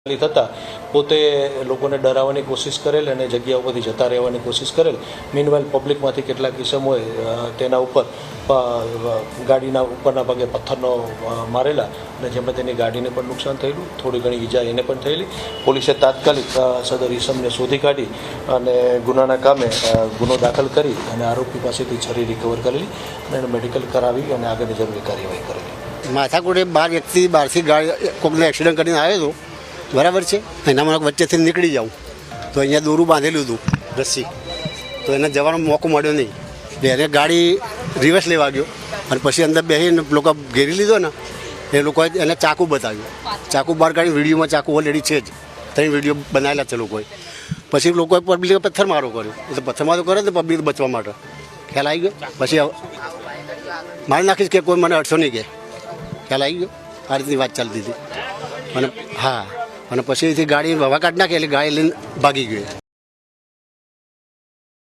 થતાં પોતે લોકોને ડરાવવાની કોશિશ કરેલ અને જગ્યા ઉપરથી જતા રહેવાની કોશિશ કરેલ. મીનવાઇલ પબ્લિકમાંથી કેટલાક કિસ્સાઓએ તેના ઉપર ગાડીના ઉપરના ભાગે પથ્થરનો મારેલા અને જેમાં તેની ગાડીને પણ નુકસાન થયેલું, થોડી ઘણી ઈજા એને પણ થયેલી. પોલીસે તાત્કાલિક સદર ઈસમને શોધી કાઢી અને ગુનાના કામે ગુનો દાખલ કરી અને આરોપી પાસેથી છરી રિકવર કરેલી અને એને મેડિકલ કરાવી અને આગળની જરૂરી કાર્યવાહી કરેલી. માથાકૂટે 12 વ્યક્તિ બહારથી ગાડી કોકને એક્સિડન્ટ કરીને આવ્યો હતો, બરાબર છે. એનામાં વચ્ચેથી નીકળી જાઉં તો અહીંયા દોરું બાંધેલું હતું રસ્સી, તો એને જવાનો મોકો મળ્યો નહીં. એને ગાડી રિવર્સ લેવા ગયો અને પછી અંદર બેસીને લોકો ઘેરી લીધો ને, એ લોકોએ એને ચાકુ બતાવ્યું. ચાકુ બહાર કાઢી વિડીયોમાં ચાકુ ઓલરેડી છે જ, ત્રણ વિડીયો બનાવેલા છે લોકોએ. પછી લોકોએ પબ્લિકે પથ્થરમારો કર્યો. એટલે પથ્થરમારો કરે તો પબ્લિક બચવા માટે ખ્યાલ આવી ગયો. પછી મારી નાખીશ કે કોઈ મને અડશો નહીં કે ખ્યાલ આવી ગયો. આ રીતની વાત ચાલતી હતી અને હા, અને પછી ગાડી હવા કાઢી નાખી એટલે ગાડી લઈને ભાગી ગઈ.